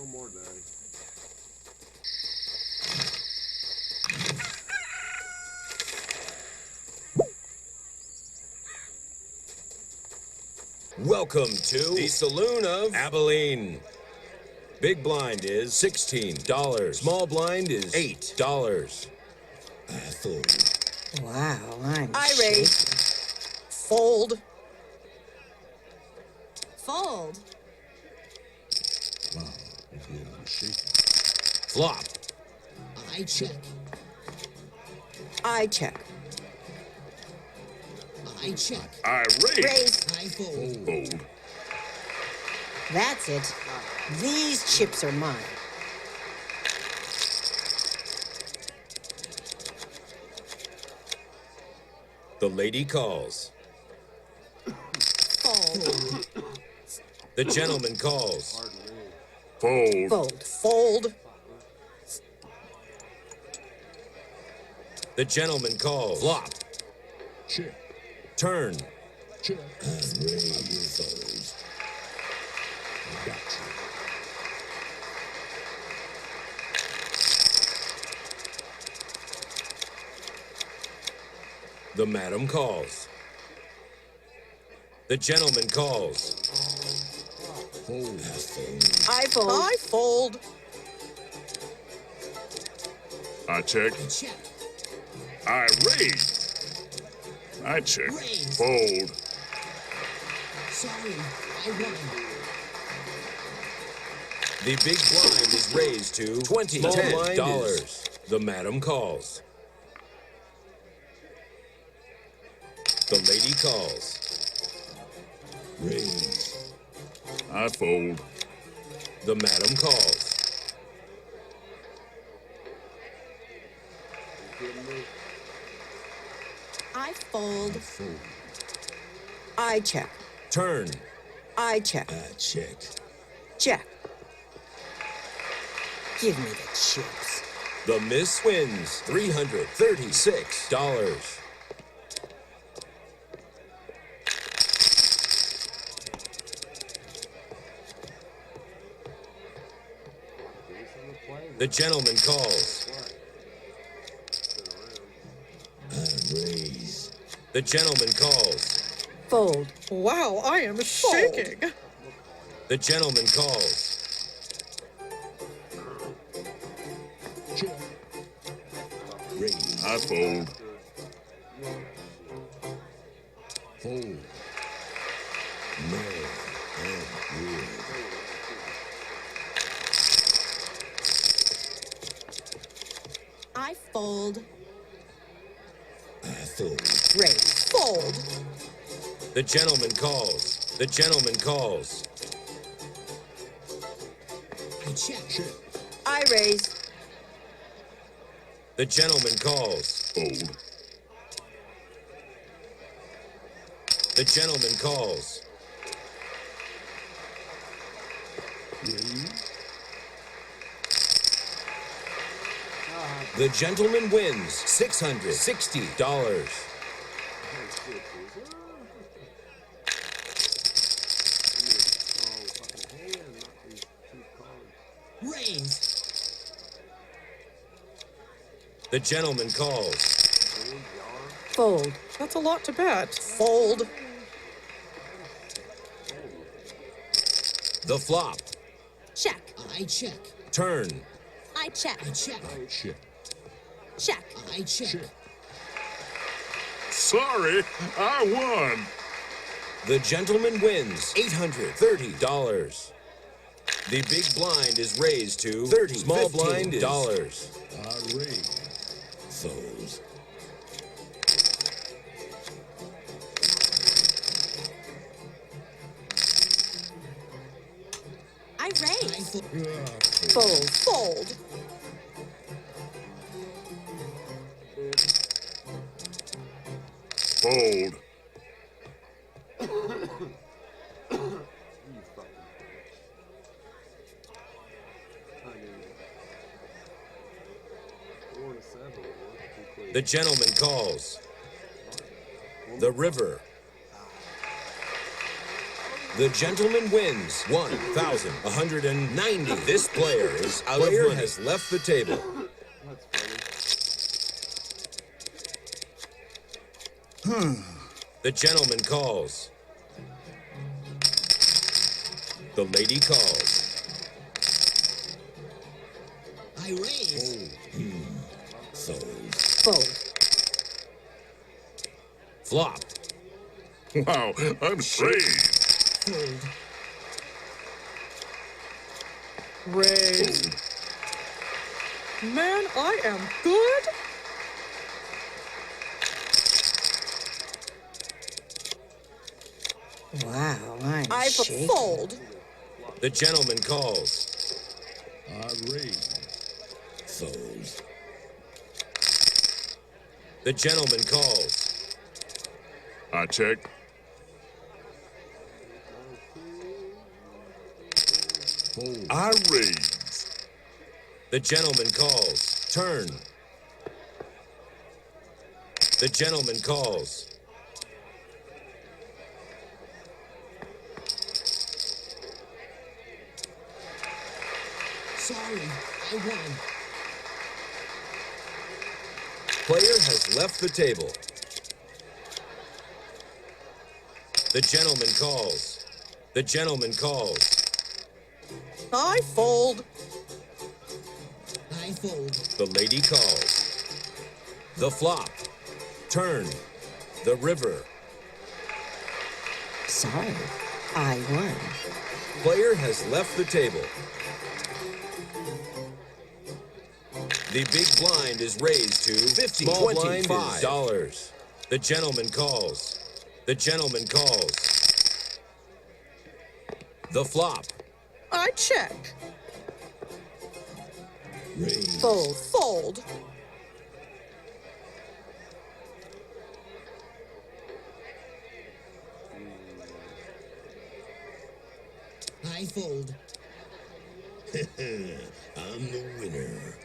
One more day. Welcome to the Saloon of Abilene. Big blind is $16. Small blind is $8. Wow, I raise. Fold. Fold. Wow, if you don't shake it. Flop. I check. I check. I check. I raise. Raise. I fold. Fold. That's it. These chips are mine. The lady calls. Fold. The gentleman calls. Fold. Fold. Fold. The gentleman calls. Flop. Check. Turn. Check. Raise. I got you. The madam calls. The gentleman calls. Fold. I fold. I fold. I check. I check. I raise. I check. Raise. Fold. Sorry, I won. The big blind is raised to $20. The madam calls. The lady calls. Raise. I fold. The madam calls. I fold. Fold. I check. Turn. I check. I check. Check. Give me the chips. The miss wins $336. The gentleman calls. I raise. The gentleman calls. Fold. Wow, I am shaking. The gentleman calls. Check. Raise. I fold. Fold. No. And good. I fold. I fold. Raise. Fold. The gentleman calls. The gentleman calls. I check. Check. I raise. The gentleman calls. Fold. The gentleman calls. Raise. The gentleman wins $660. Raise. The gentleman calls. Fold. That's a lot to bet. Fold. The flop. Check. I check. Turn. I check. I check. Check. Check. I check. Check. Sorry, I won. The gentleman wins $830. The big blind is raised to $30. Small blind is $. I raise. Fold. I I raise. Fold. Fold. Fold. The gentleman calls. The river. The gentleman wins 1,190. This player is out of money. Has left the table. The gentleman calls. The lady calls. I raise. Fold. Fold. Flop. Wow, I'm saved. Fold. Raise. Man, I am good. Wow, I'm I shaking. fold. The gentleman calls. I raise. Fold. The gentleman calls. I check. Fold. I raise. The gentleman calls. Turn. The gentleman calls. Sorry, I won. Player has left the table. The gentleman calls. The gentleman calls. I fold. I fold. The lady calls. The flop. Turn. The river. Sorry, I won. Player has left the table. The big blind is raised to 50. Small blind is $5. The gentleman calls. The gentleman calls. The flop. I check. Raise. Fold. Fold. I fold. I'm the winner.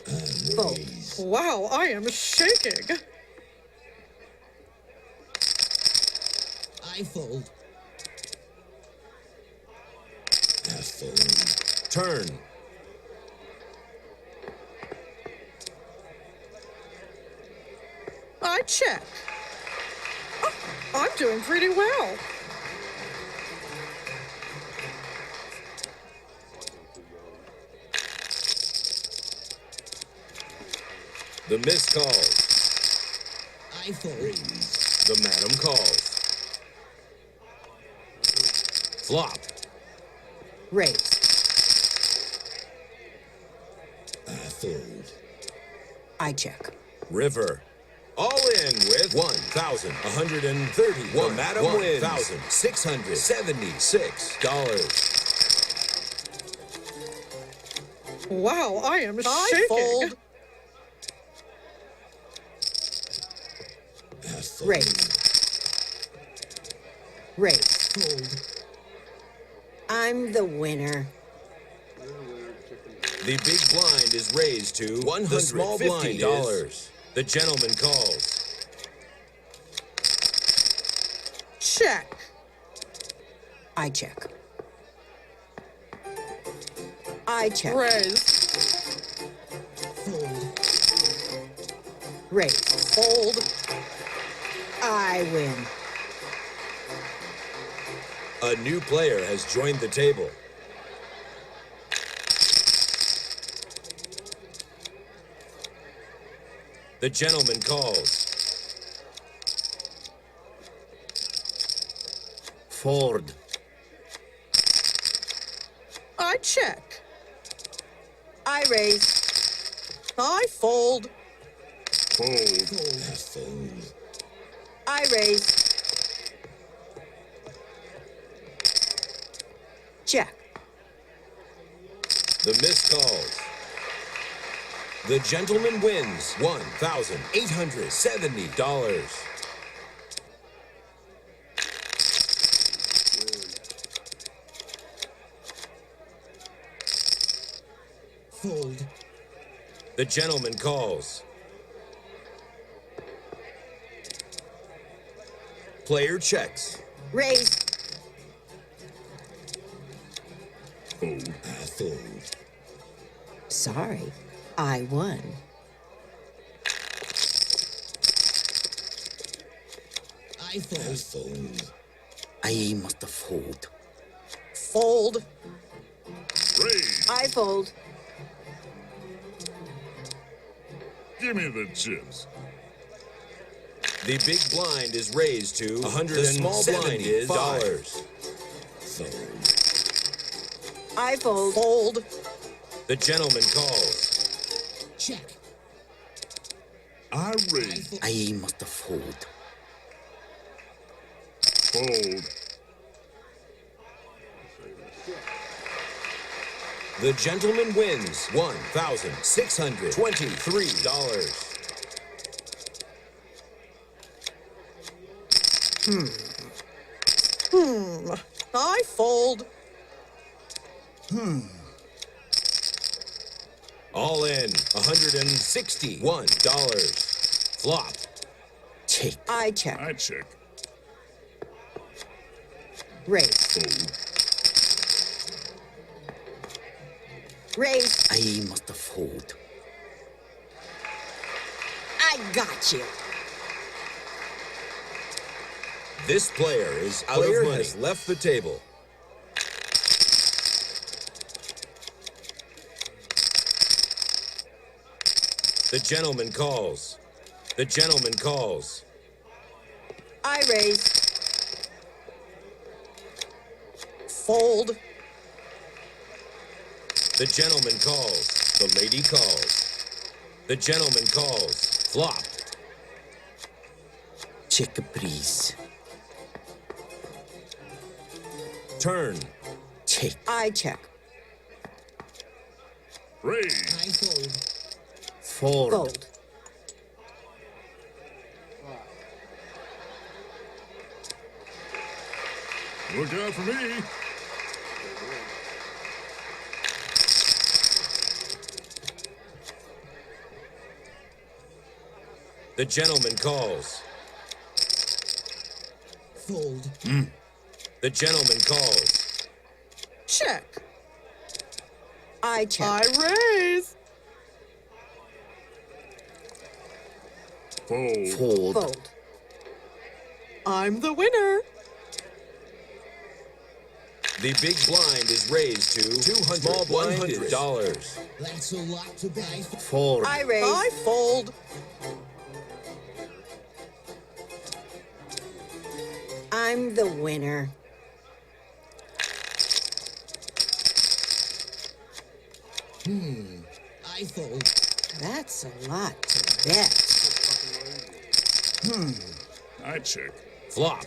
I Fold. raise. Wow, I am shaking. I fold. I fold. Turn. I check. Oh, I'm doing pretty well. The miss calls. I fold. Raise. The madam calls. Flop. Raise. I fold. I check. River. All in with 1,130. The madam wins $1,676. Wow, I am I shaking. fold. I fold. Raise. Raise. Fold. I'm the winner. The big blind is raised to $150. The small blind is the gentleman calls. Check. I check. I check. Raise. Fold. Raise. Fold. I win. A new player has joined the table. The gentleman calls. Ford. I check. I raise. I fold. Fold. Fold. I fold. I raise. Check. The miss calls. The gentleman wins $1,870. Fold. The gentleman calls. Player checks. Raise. Fold. I fold. Sorry, I won. I I fold. fold. I must fold. Fold. Raise. I fold. Give me the chips. The big blind is raised to $170. The small blind is dollars. Fold. I fold. Fold. The gentleman calls. Check. I raise. I must fold. Fold. The gentleman wins $1,623. I fold. All in $161. Flop. Check. I check. I check. Raise. Fold. Raise. I must fold. I got you. This player is out of money. Has left the table. The gentleman calls. The gentleman calls. I raise. Fold. The gentleman calls. The lady calls. The gentleman calls. Flop. Check, please. Turn. Check. I check. Raise. I fold. Fold. Fold. Look out for me. The gentleman calls. Fold. The gentleman calls. Check. I check. I raise. Fold. Fold. Fold. I'm the winner. The big blind is raised to $200. Small blind is $100. That's a lot to buy. Fold. I raise. I fold. I'm the winner. I fold. That's a lot to bet. I check. Flop.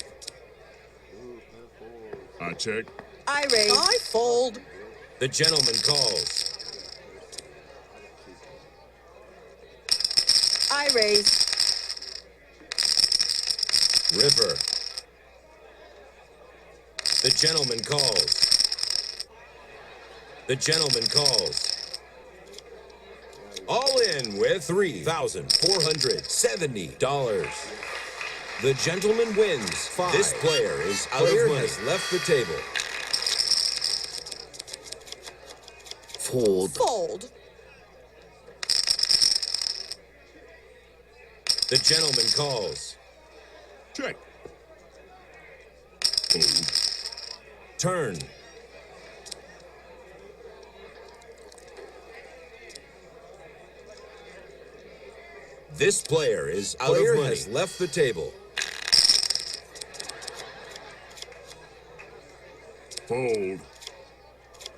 I check. I raise. I fold. The gentleman calls. I raise. River. The gentleman calls. The gentleman calls. All in with $3,470. The gentleman wins 5. This player is out of money. Has left the table. Fold. Fold. The gentleman calls. Check. Fold. Turn. This player is out of money. Has left the table. Fold.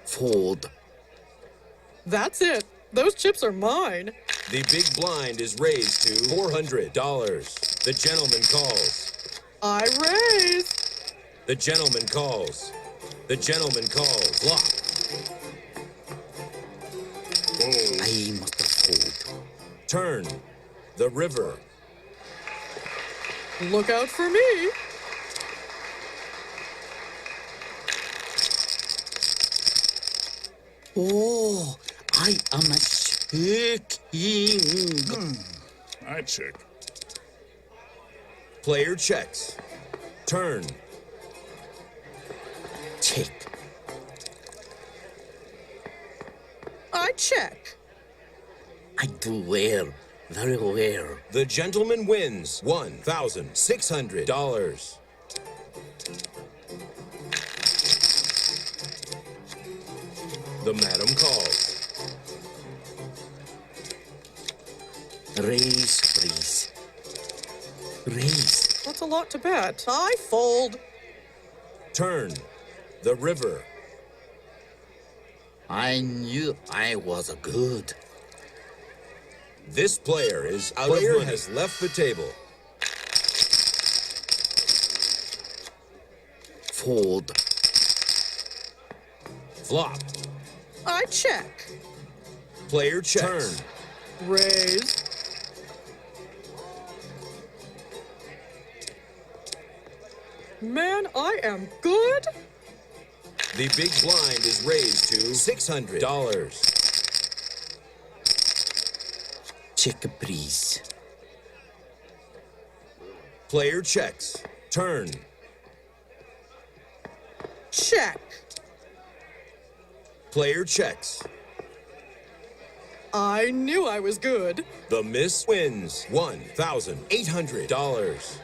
Fold. That's it. Those chips are mine. The big blind is raised to $400. The gentleman calls. I raise. The gentleman calls. The gentleman calls. Flop. Fold. I must fold. Turn. The river. Look out for me. Oh, I am a shaking. I check. Player checks. Turn. check. I check. I do well, very well. The gentleman wins $1,600. The madam calls. Raise, please. Raise. That's a lot to bet. I fold. Turn. The river. I knew I was good. This player is out of money. Has left the table. Fold. Flop. I check. Player checks. Turn. Raise. Man, I am good. The big blind is raised to $600. Check, please. Player checks. Turn. Check. Player checks. I knew I was good. The miss wins $1,800.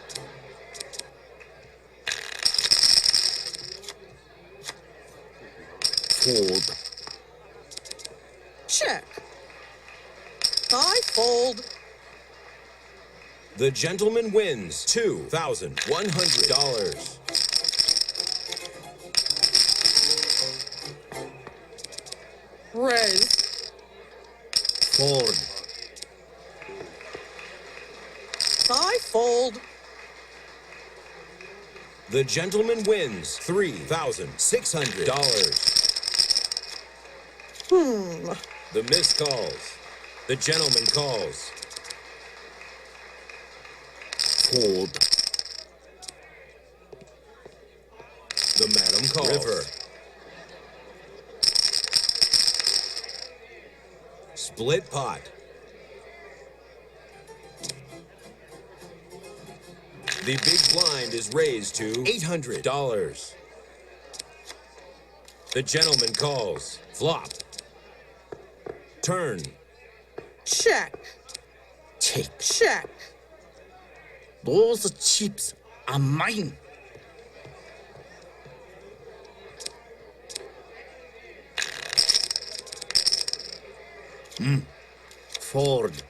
Fold. Check. I fold. The gentleman wins $2,100. Raise. Fold. I fold. The gentleman wins $3,600. The miss calls. The gentleman calls. Fold. The madam calls. River. Split pot. The big blind is raised to $800. The gentleman calls. Flop. Turn. Check. Check. Check. Those chips are mine. Fold.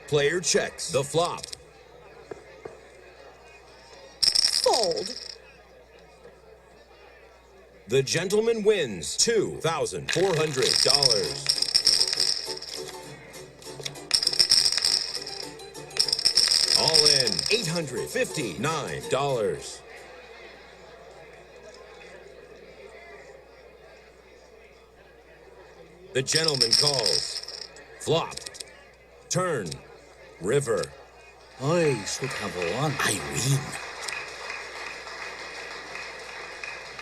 Player checks. The flop. Fold. The gentleman wins $2,400. All in $859. The gentleman calls. Flop. Turn. River. I should have won. I win.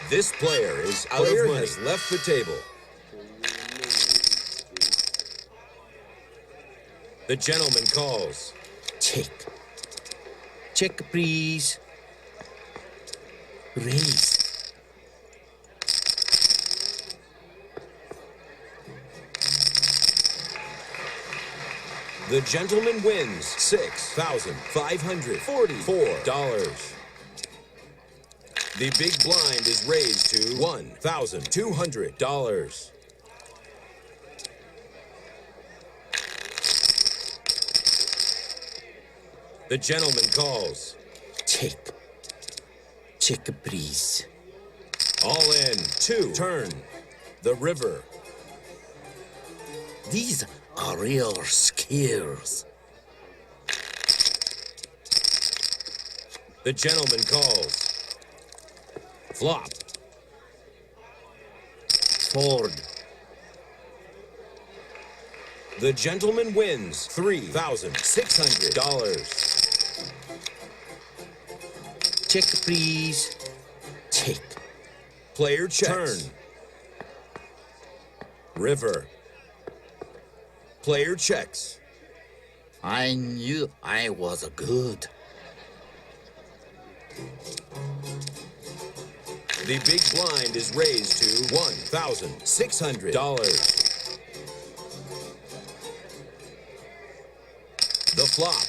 This player is out of money. Has left the table. The gentleman calls. Check. Check, please. Raise. The gentleman wins $6,544. The big blind is raised to $1,200. The gentleman calls. Check. Check, please. All in. Two. Turn. The river. These are real skills. The gentleman calls. Flop. Fold. The gentleman wins $3,600. Check, please. Check. Player checks. Turn. River. Player checks. I knew I was good. The big blind is raised to $1,600. The flop.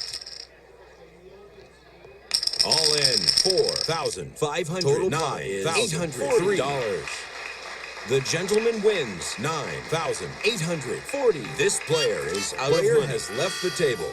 All in $4,500. Total pot is $803. The gentleman wins $9,840. This player is out of money. Has left the table.